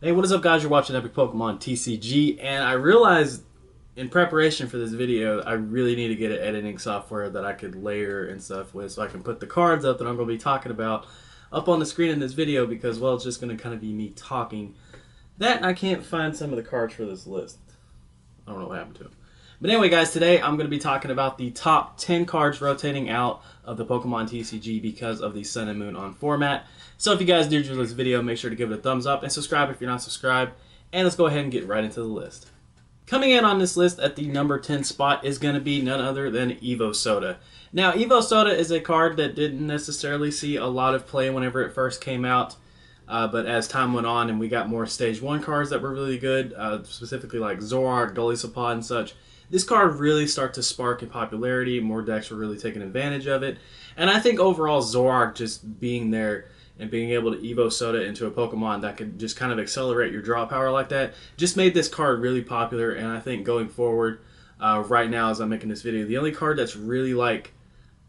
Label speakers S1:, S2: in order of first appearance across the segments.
S1: Hey, what is up, guys? You're watching Epic Pokemon TCG, and I realized in preparation for this video, I really need to get an editing software that I could layer and stuff with so I can put the cards up that I'm going to be talking about up on the screen in this video because, well, it's just going to kind of be me talking. That, and I can't find some of the cards for this list. I don't know what happened to them. But anyway, guys, today I'm going to be talking about the top 10 cards rotating out of the Pokemon TCG because of the Sun and Moon on format. So if you guys do enjoy this video, make sure to give it a thumbs up and subscribe if you're not subscribed. And let's go ahead and get right into the list. Coming in on this list at the number 10 spot is going to be none other than Evo Soda. Now, Evo Soda is a card that didn't necessarily see a lot of play whenever it first came out. But as time went on and we got more Stage 1 cards that were really good, specifically like Zoroark, Golisopod, and such, this card really started to spark in popularity. More decks were really taking advantage of it. And I think overall Zoroark just being there and being able to Evo Soda into a Pokemon that could just kind of accelerate your draw power like that just made this card really popular. And I think going forward, right now as I'm making this video, the only card that's really like,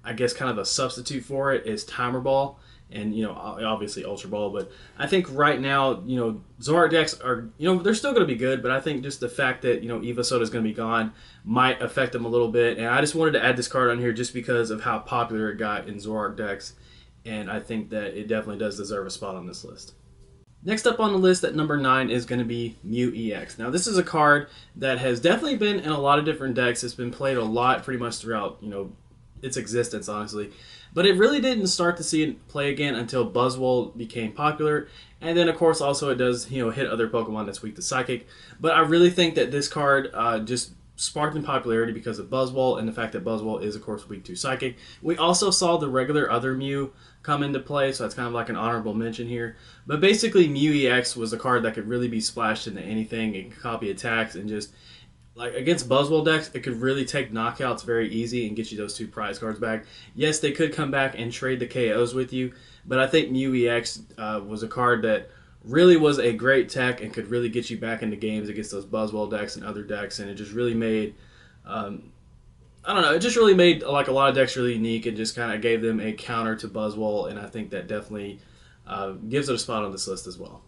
S1: I guess, kind of a substitute for it is Timer Ball. And, you know, obviously Ultra Ball. But I think right now, you know, Zoroark decks are, you know, they're still going to be good. But I think just the fact that, you know, Evo Soda is going to be gone might affect them a little bit. And I just wanted to add this card on here just because of how popular it got in Zoroark decks. And I think that it definitely does deserve a spot on this list. Next up on the list at number 9 is going to be Mew EX. Now, this is a card that has definitely been in a lot of different decks. It's been played a lot pretty much throughout, you know, its existence, honestly. But it really didn't start to see it play again until Buzzwole became popular. And then, of course, also it does, you know, hit other Pokemon that's weak to Psychic. But I really think that this card just sparked in popularity because of Buzzwole and the fact that Buzzwole is, of course, weak to Psychic. We also saw the regular other Mew come into play, so that's kind of like an honorable mention here. But basically, Mew EX was a card that could really be splashed into anything. It could copy attacks and just, like, against Buzzwole decks, it could really take knockouts very easy and get you those 2 prize cards back. Yes, they could come back and trade the KOs with you, but I think Mew EX was a card that really was a great tech and could really get you back into games against those Buzzwole decks and other decks, and it just really made, I don't know, it just really made like a lot of decks really unique and just kind of gave them a counter to Buzzwole, and I think that definitely gives it a spot on this list as well.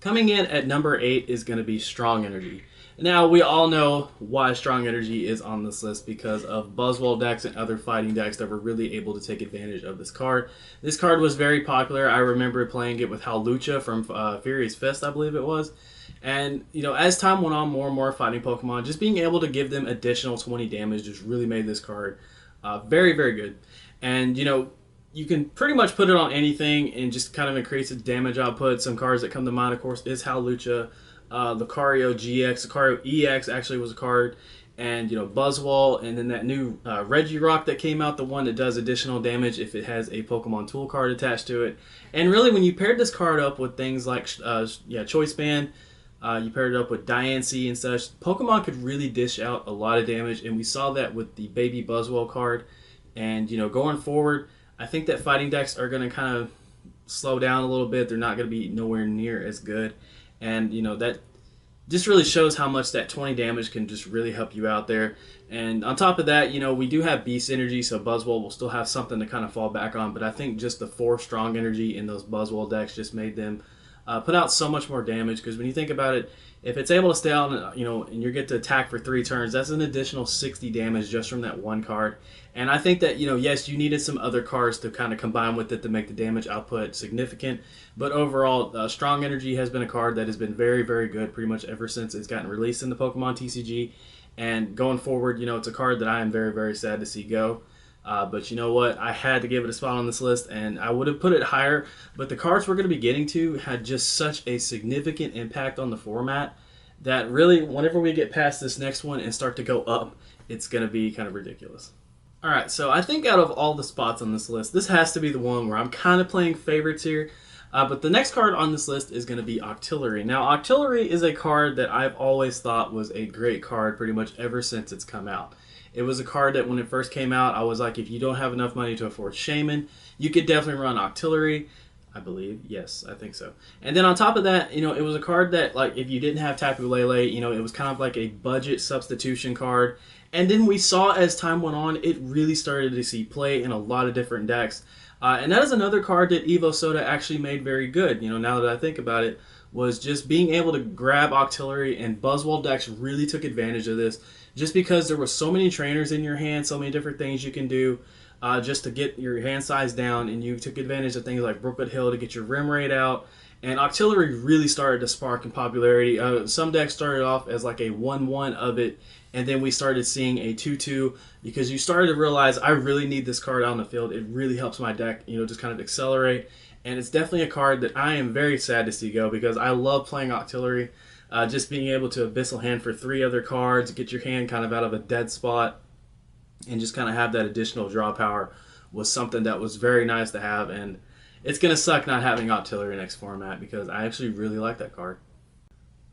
S1: Coming in at number 8 is going to be Strong Energy. Now, we all know why Strong Energy is on this list because of Buzzwole decks and other fighting decks that were really able to take advantage of this card. This card was very popular. I remember playing it with Hawlucha from Furious Fist, I believe it was. And, you know, as time went on, more and more fighting Pokemon, just being able to give them additional 20 damage just really made this card very, very good. And, you know, you can pretty much put it on anything and just kind of increase its damage output. Some cards that come to mind, of course, is Hawlucha. Lucario GX, Lucario EX actually was a card, and, you know, Buzzwole, and then that new Regirock that came out, the one that does additional damage if it has a Pokemon Tool card attached to it. And really, when you paired this card up with things like Choice Band, you paired it up with Diancie and such, Pokemon could really dish out a lot of damage, and we saw that with the Baby Buzzwole card. And, you know, going forward, I think that fighting decks are going to kind of slow down a little bit. They're not going to be nowhere near as good. And, you know, that just really shows how much that 20 damage can just really help you out there. And on top of that, you know, we do have Beast Energy, so Buzzwole will still have something to kind of fall back on. But I think just the 4 Strong Energy in those Buzzwole decks just made them put out so much more damage. Because when you think about it, if it's able to stay out, you know, and you get to attack for 3 turns, that's an additional 60 damage just from that one card. And I think that, you know, yes, you needed some other cards to kind of combine with it to make the damage output significant. But overall, Strong Energy has been a card that has been very, very good pretty much ever since it's gotten released in the Pokemon TCG. And going forward, you know, it's a card that I am very, very sad to see go. But you know what? I had to give it a spot on this list, and I would have put it higher. But the cards we're going to be getting to had just such a significant impact on the format that really, whenever we get past this next one and start to go up, it's going to be kind of ridiculous. Alright, so I think out of all the spots on this list, this has to be the one where I'm kind of playing favorites here. But the next card on this list is going to be Octoly. Now, Octoly is a card that I've always thought was a great card pretty much ever since it's come out. It was a card that when it first came out, I was like, if you don't have enough money to afford Shaman, you could definitely run Octoly. I believe. Yes, I think so. And then on top of that, you know, it was a card that, like, if you didn't have Tapu Lele, you know, it was kind of like a budget substitution card. And then we saw as time went on, it really started to see play in a lot of different decks. And that is another card that Evo Soda actually made very good, now that I think about it, was just being able to grab Octoly, and Buzzwole decks really took advantage of this just because there were so many trainers in your hand, so many different things you can do just to get your hand size down, and you took advantage of things like Brookwood Hill to get your rim rate out. And Octoly really started to spark in popularity. Some decks started off as like a 1-1 of it, and then we started seeing a 2-2 because you started to realize I really need this card out on the field. It really helps my deck, just kind of accelerate. And it's definitely a card that I am very sad to see go because I love playing Octoly. Just being able to Abyssal Hand for 3 other cards, get your hand kind of out of a dead spot, and just kind of have that additional draw power was something that was very nice to have. And it's going to suck not having Octoly next format because I actually really like that card.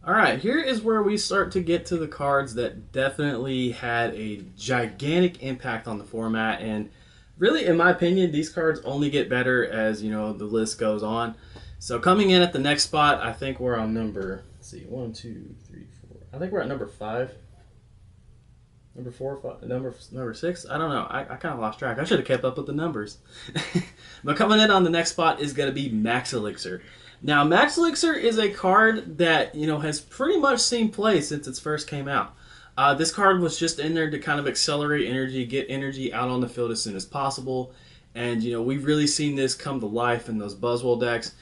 S1: Alright, here is where we start to get to the cards that definitely had a gigantic impact on the format. And really, in my opinion, these cards only get better as, the list goes on. So coming in at the next spot, I think we're on number, let's see, 1, 2, 3, 4. I think we're at number 5. Number 4, 5, number 6. I don't know. I kind of lost track. I should have kept up with the numbers. But coming in on the next spot is going to be Max Elixir. Now, Max Elixir is a card that has pretty much seen play since it first came out. This card was just in there to kind of accelerate energy, get energy out on the field as soon as possible. And we've really seen this come to life in those Buzzwole decks.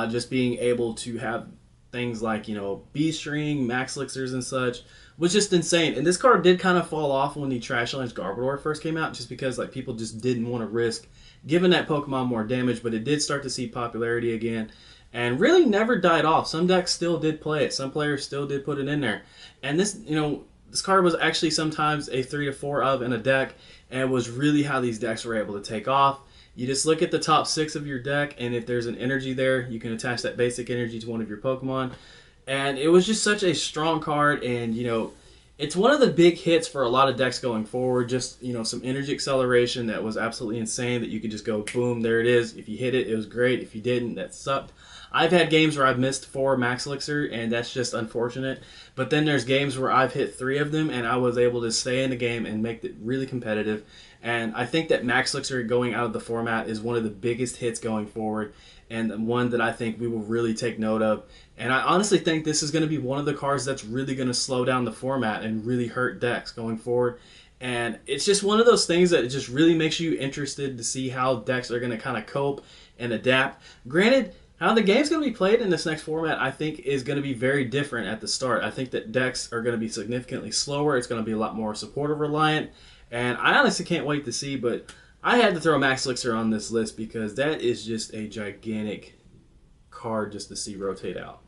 S1: Just being able to have things like B-String, Max Elixirs, and such was just insane. And this card did kind of fall off when the Trash Lance Garbodor first came out, just because people just didn't want to risk giving that Pokemon more damage. But it did start to see popularity again, and really never died off. Some decks still did play it. Some players still did put it in there. And this, this card was actually sometimes a 3 to 4 of in a deck, and was really how these decks were able to take off. You just look at the top 6 of your deck, and if there's an energy there, you can attach that basic energy to one of your Pokemon. And it was just such a strong card, and it's one of the big hits for a lot of decks going forward. Just some energy acceleration that was absolutely insane, that you could just go boom, there it is. If you hit it, it was great. If you didn't, that sucked. I've had games where I've missed 4 Max Elixir, and that's just unfortunate. But then there's games where I've hit 3 of them, and I was able to stay in the game and make it really competitive. And I think that Max Elixir going out of the format is one of the biggest hits going forward, and one that I think we will really take note of. And I honestly think this is going to be one of the cards that's really going to slow down the format and really hurt decks going forward. And it's just one of those things that just really makes you interested to see how decks are going to kind of cope and adapt. Granted, how the game's going to be played in this next format, I think, is going to be very different at the start. I think that decks are going to be significantly slower. It's going to be a lot more supporter reliant. And I honestly can't wait to see, but I had to throw Max Elixir on this list because that is just a gigantic card just to see rotate out.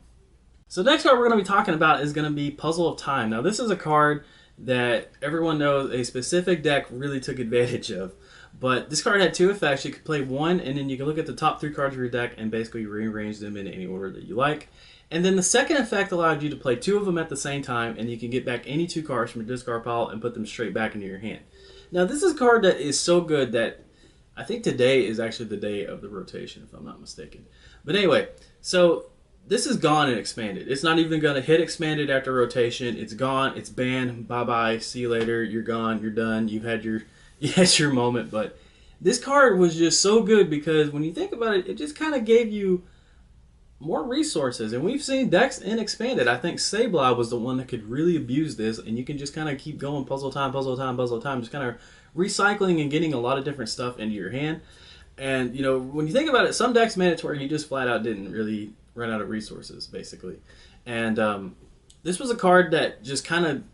S1: So the next card we're going to be talking about is going to be Puzzle of Time. Now, this is a card that everyone knows a specific deck really took advantage of. But this card had 2 effects. You could play 1, and then you can look at the top 3 cards of your deck and basically rearrange them in any order that you like. And then the second effect allowed you to play 2 of them at the same time, and you can get back any 2 cards from your discard pile and put them straight back into your hand. Now, this is a card that is so good that I think today is actually the day of the rotation, if I'm not mistaken. But anyway, so this is gone and expanded. It's not even going to hit expanded after rotation. It's gone. It's banned. Bye-bye. See you later. You're gone. You're done. You had your moment. But this card was just so good because when you think about it, it just kind of gave you more resources. And we've seen decks in expanded. I think Sableye was the one that could really abuse this, and you can just kind of keep going puzzle time, puzzle time, puzzle time, just kind of recycling and getting a lot of different stuff into your hand. And, when you think about it, some decks mandatory, you just flat out didn't really run out of resources, basically. And this was a card that just kind of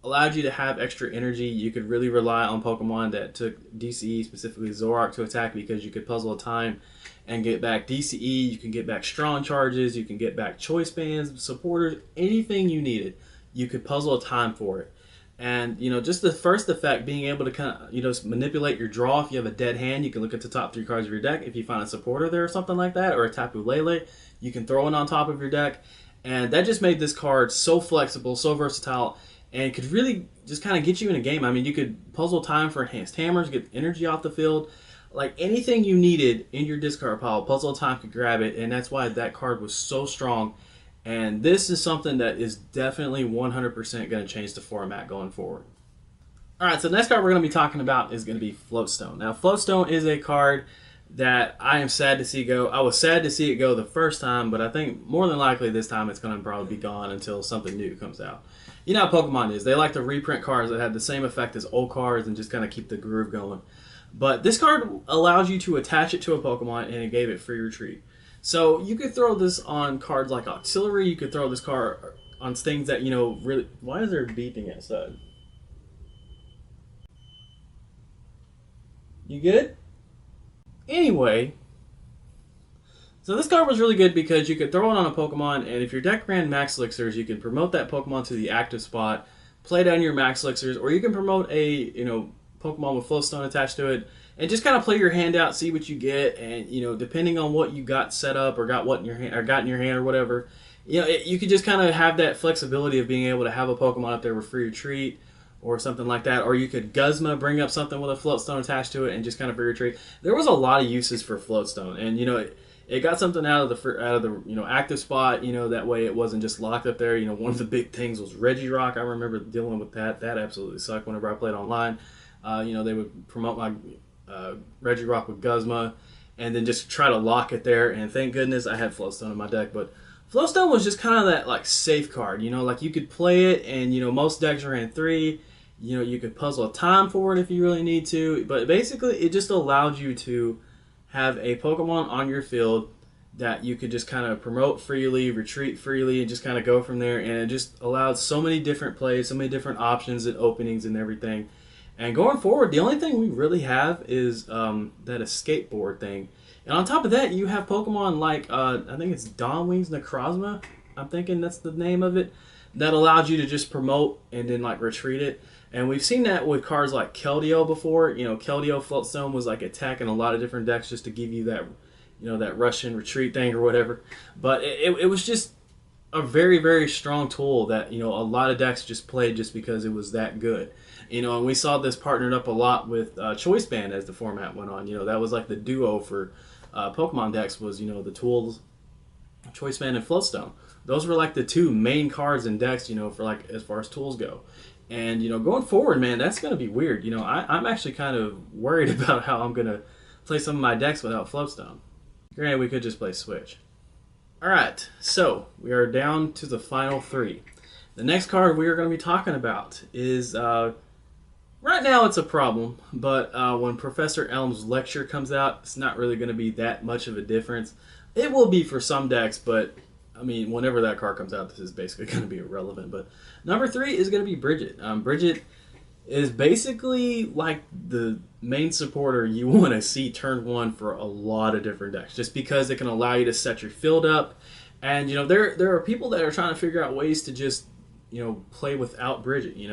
S1: allowed you to have extra energy. You could really rely on Pokemon that took DCE, specifically Zoroark, to attack because you could puzzle a time and get back DCE. You can get back strong charges. You can get back choice bands, supporters, anything you needed. You could puzzle a time for it. And, just the first effect, being able to kind of, manipulate your draw. If you have a dead hand, you can look at the top 3 cards of your deck. If you find a supporter there or something like that, or a Tapu Lele, you can throw it on top of your deck. And that just made this card so flexible, so versatile, and could really just kind of get you in a game. I mean, you could puzzle time for enhanced hammers, get energy off the field. Like anything you needed in your discard pile, Puzzle Time could grab it, and that's why that card was so strong. And this is something that is definitely 100% going to change the format going forward. Alright, so the next card we're going to be talking about is going to be Floatstone. Now, Floatstone is a card that I am sad to see go. I was sad to see it go the first time, but I think more than likely this time it's going to probably be gone until something new comes out. You know how Pokemon is. They like to reprint cards that have the same effect as old cards and just kind of keep the groove going. But this card allows you to attach it to a Pokemon, and it gave it free retreat. So you could throw this on cards like Octoly. You could throw this card on things that, you know, really... Why is there beeping outside? You good? Anyway, so this card was really good because you could throw it on a Pokemon, and if your deck ran Max Elixirs, you can promote that Pokemon to the active spot, play down your Max Elixirs, or you can promote a, you know, Pokemon with Floatstone attached to it, and just kind of play your hand out, see what you get, and, you know, depending on what you got set up or got what in your hand or whatever, you know, you could just kind of have that flexibility of being able to have a Pokemon up there with free retreat or something like that, or you could Guzma, bring up something with a Floatstone attached to it, and just kind of free retreat. There was a lot of uses for Floatstone, and, you know, it got something out of the you know, active spot. You know, that way it wasn't just locked up there. You know, one of the big things was Regirock. I remember dealing with that. That absolutely sucked whenever I played online. You know, they would promote my Regirock with Guzma, and then just try to lock it there. And thank goodness I had Floatstone in my deck, but Floatstone was just kind of that like safe card. You know, like you could play it, and, you know, most decks ran 3. You know, you could puzzle a time for it if you really need to, but basically it just allowed you to have a Pokemon on your field that you could just kind of promote freely, retreat freely, and just kind of go from there. And it just allowed so many different plays, so many different options and openings and everything. And going forward, the only thing we really have is that escape board thing. And on top of that, you have Pokemon like, I think it's Dawnwing's Necrozma, I'm thinking that's the name of it, that allowed you to just promote and then like retreat it. And we've seen that with cards like Keldeo before. You know, Keldeo Floatstone was like attacking a lot of different decks just to give you that, you know, that Russian retreat thing or whatever. But it was just a very, very strong tool that, you know, a lot of decks just played just because it was that good. You know, and we saw this partnered up a lot with Choice Band as the format went on. You know, that was like the duo for Pokemon decks was, you know, the tools, Choice Band and Floatstone. Those were like the two main cards in decks, you know, for like as far as tools go. And, you know, going forward, man, that's going to be weird. You know, I'm actually kind of worried about how I'm going to play some of my decks without Floatstone. Granted, we could just play Switch. Alright, so we are down to the final 3. The next card we are going to be talking about is, right now it's a problem, but when Professor Elm's Lecture comes out, it's not really going to be that much of a difference. It will be for some decks, but I mean, whenever that card comes out, this is basically going to be irrelevant. But number 3 is going to be Bridget. Bridget is basically like the main supporter you want to see turn 1 for a lot of different decks, just because it can allow you to set your field up. And, you know, there are people that are trying to figure out ways to just, you know, play without Bridget. You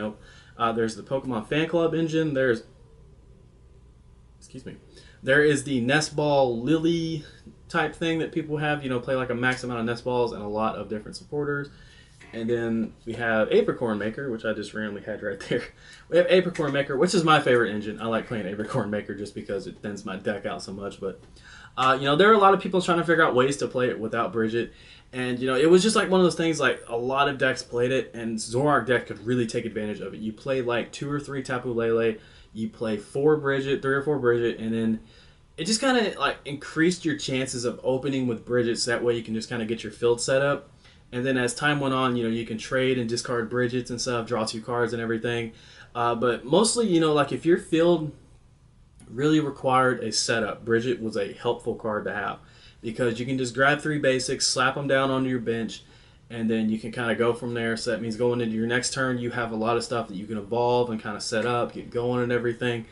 S1: know, there's the Pokemon Fan Club engine. There is the Nest Ball Lily type thing that people have, you know, play like a max amount of nest balls and a lot of different supporters. And then we have Apricorn Maker, which I just randomly had right there. We have Apricorn Maker, which is my favorite engine. I like playing Apricorn Maker just because it thins my deck out so much. But, you know, there are a lot of people trying to figure out ways to play it without Bridget. And, you know, it was just like one of those things, like a lot of decks played it, and Zoroark deck could really take advantage of it. You play like 2 or 3 Tapu Lele, you play 4 Bridget, 3 or 4 Bridget, and then it just kind of like increased your chances of opening with Bridget, so that way you can just kind of get your field set up. And then as time went on, you know, you can trade and discard Bridgets and stuff, draw 2 cards and everything. But mostly, you know, like if your field really required a setup, Bridget was a helpful card to have, because you can just grab 3 basics, slap them down onto your bench, and then you can kind of go from there. So that means going into your next turn, you have a lot of stuff that you can evolve and kind of set up, get going and everything.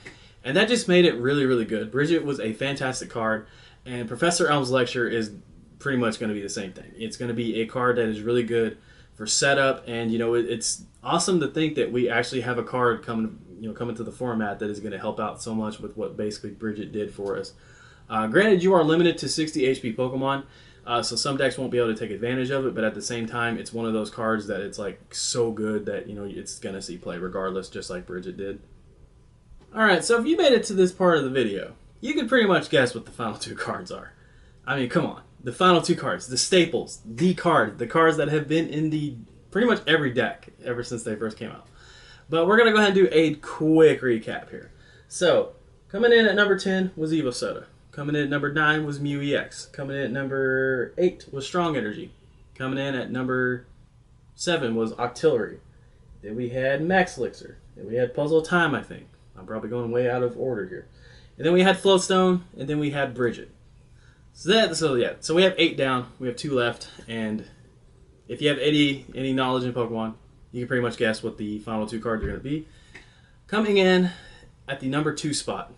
S1: And that just made it really, really good. Bridget was a fantastic card, and Professor Elm's Lecture is pretty much going to be the same thing. It's going to be a card that is really good for setup, and, you know, it's awesome to think that we actually have a card coming to the format that is going to help out so much with what basically Bridget did for us. Granted, you are limited to 60 HP Pokemon, so some decks won't be able to take advantage of it, but at the same time, it's one of those cards that it's like so good that, you know, it's going to see play regardless, just like Bridget did. Alright, so if you made it to this part of the video, you can pretty much guess what the final 2 cards are. I mean, come on. The final 2 cards, the staples, the cards that have been in the pretty much every deck ever since they first came out. But we're going to go ahead and do a quick recap here. So, coming in at number 10 was Evo Soda. Coming in at number 9 was Mew X. Coming in at number 8 was Strong Energy. Coming in at number 7 was Octoly. Then we had Max Elixir. Then we had Puzzle Time, I think. I'm probably going way out of order here. And then we had Floatstone, and then we had Bridget. So we have 8 down. We have 2 left, and if you have any knowledge in Pokemon, you can pretty much guess what the final 2 cards are going to be. Coming in at the number 2 spot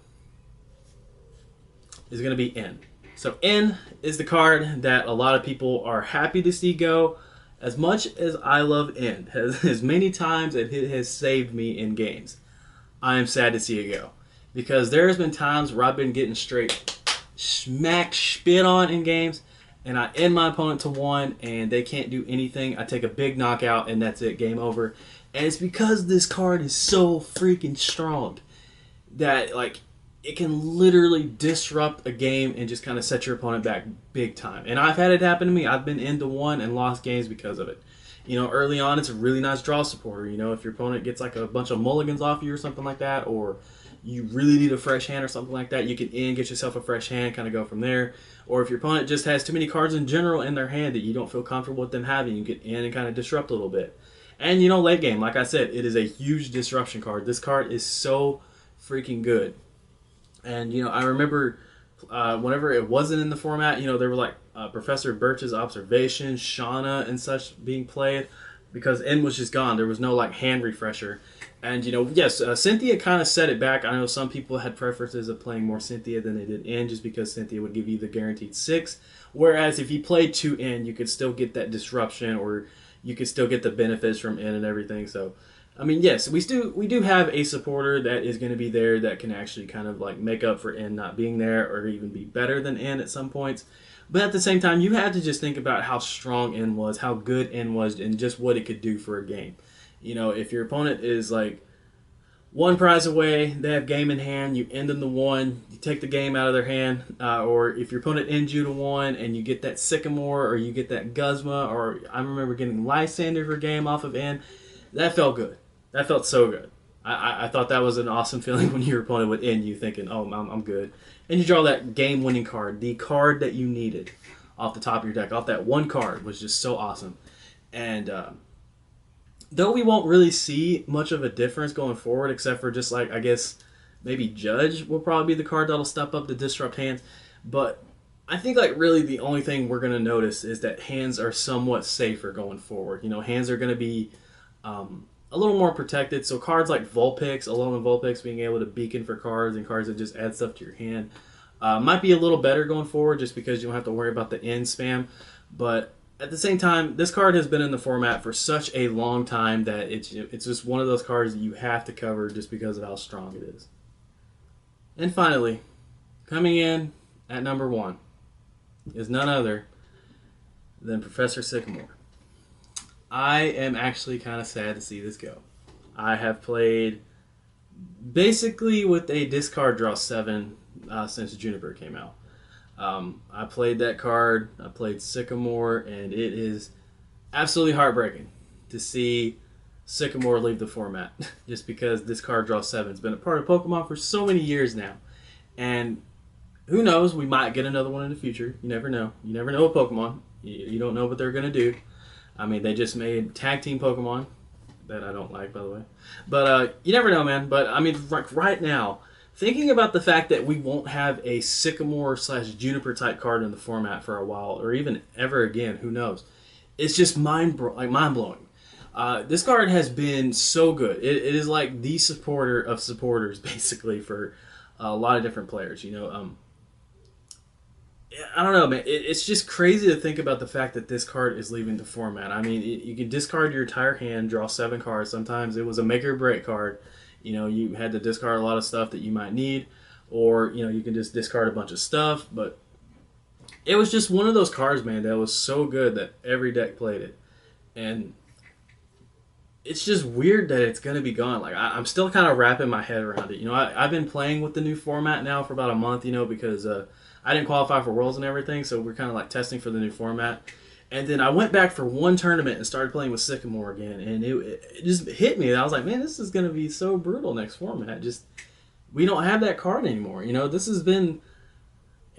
S1: is going to be N. So N is the card that a lot of people are happy to see go. As much as I love N, as many times as it has saved me in games, I am sad to see it go. Because there has been times where I've been getting straight smack spit on in games, and I end my opponent to 1, and they can't do anything. I take a big knockout, and that's it, game over. And it's because this card is so freaking strong that, like, it can literally disrupt a game and just kind of set your opponent back big time. And I've had it happen to me. I've been into 1 and lost games because of it. You know, early on, it's a really nice draw supporter. You know, if your opponent gets like a bunch of mulligans off you or something like that, or you really need a fresh hand or something like that, you can get yourself a fresh hand, kind of go from there. Or if your opponent just has too many cards in general in their hand that you don't feel comfortable with them having, you get in and kind of disrupt a little bit. And, you know, late game, like I said, it is a huge disruption card. This card is so freaking good. And, you know, I remember whenever it wasn't in the format, you know, there were like Professor Birch's Observation, Shauna, and such being played because N was just gone. There was no like hand refresher. And, you know, yes, Cynthia kind of set it back. I know some people had preferences of playing more Cynthia than they did N just because Cynthia would give you the guaranteed 6. Whereas if you played 2 N, you could still get that disruption or you could still get the benefits from N and everything. So, I mean, yes, we do have a supporter that is going to be there that can actually kind of like make up for N not being there or even be better than N at some points. But at the same time, you have to just think about how strong N was, how good N was, and just what it could do for a game. You know, if your opponent is like 1 prize away, they have game in hand, you end them to 1, you take the game out of their hand, or if your opponent ends you to 1 and you get that Sycamore or you get that Guzma, or I remember getting Lysander for game off of N, that felt good. That felt so good. I thought that was an awesome feeling when your opponent would end you thinking, oh, I'm good. And you draw that game-winning card, the card that you needed off the top of your deck. Off that 1 card was just so awesome. And though we won't really see much of a difference going forward, except for just like, I guess, maybe Judge will probably be the card that'll step up to disrupt hands. But I think like really the only thing we're going to notice is that hands are somewhat safer going forward. You know, hands are going to be a little more protected. So cards like Vulpix, Alolan Vulpix, being able to beacon for cards and cards that just add stuff to your hand might be a little better going forward just because you don't have to worry about the end spam. But at the same time, this card has been in the format for such a long time that it's just one of those cards that you have to cover just because of how strong it is. And finally, coming in at number 1 is none other than Professor Sycamore. I am actually kind of sad to see this go. I have played basically with a discard draw 7 since Juniper came out. I played that card, I played Sycamore, and it is absolutely heartbreaking to see Sycamore leave the format just because this card draw 7 has been a part of Pokemon for so many years now. And who knows, we might get another one in the future. You never know. You never know with Pokemon. You don't know what they're going to do. I mean, they just made tag team Pokemon that I don't like, by the way. But you never know, man. But I mean, like right now, thinking about the fact that we won't have a Sycamore / Juniper type card in the format for a while, or even ever again, who knows? It's just mind blowing. This card has been so good. It is like the supporter of supporters, basically, for a lot of different players. You know, I don't know, man. It's just crazy to think about the fact that this card is leaving the format. I mean, you can discard your entire hand, draw 7 cards. Sometimes it was a make or break card. You know, you had to discard a lot of stuff that you might need, or, you know, you can just discard a bunch of stuff. But it was just one of those cards, man, that was so good that every deck played it. And it's just weird that it's going to be gone. Like, I'm still kind of wrapping my head around it. You know, I've been playing with the new format now for about a month, you know, because I didn't qualify for Worlds and everything, so we're kind of like testing for the new format. And then I went back for one tournament and started playing with Sycamore again, and it just hit me. I was like, man, this is going to be so brutal next format. Just, we don't have that card anymore. You know, this has been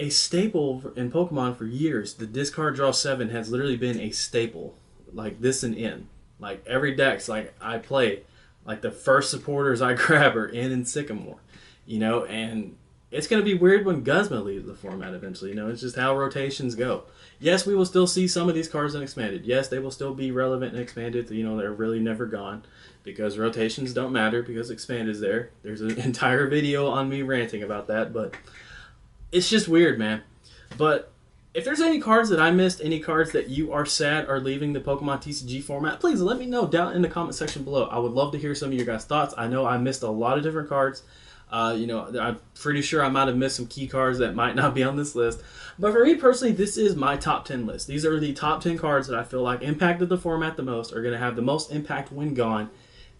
S1: a staple in Pokemon for years. The discard draw 7 has literally been a staple, like this and in. Like every dex like I play, like the first supporters I grab are in and Sycamore, you know, and it's going to be weird when Guzma leaves the format eventually. You know, it's just how rotations go. Yes, we will still see some of these cards in Expanded. Yes, they will still be relevant and Expanded. You know, they're really never gone because rotations don't matter because Expanded is there. There's an entire video on me ranting about that, but it's just weird, man. But if there's any cards that I missed, any cards that you are sad are leaving the Pokemon TCG format, please let me know down in the comment section below. I would love to hear some of your guys' thoughts. I know I missed a lot of different cards. You know, I'm pretty sure I might have missed some key cards that might not be on this list. But for me personally, this is my top 10 list. These are the top 10 cards that I feel like impacted the format the most, are going to have the most impact when gone,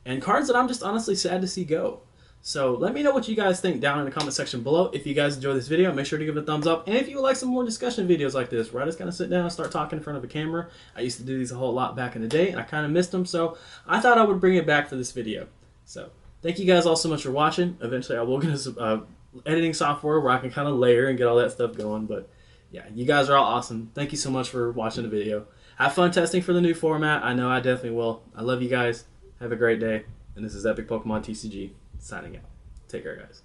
S1: and cards that I'm just honestly sad to see go. So let me know what you guys think down in the comment section below. If you guys enjoyed this video, make sure to give it a thumbs up. And if you would like some more discussion videos like this, where I just kind of sit down and start talking in front of a camera. I used to do these a whole lot back in the day, and I kind of missed them, so I thought I would bring it back for this video. So thank you guys all so much for watching. Eventually I will get a editing software where I can kind of layer and get all that stuff going. But yeah, you guys are all awesome. Thank you so much for watching the video. Have fun testing for the new format. I know I definitely will. I love you guys. Have a great day. And this is Epic Pokemon TCG signing out. Take care, guys.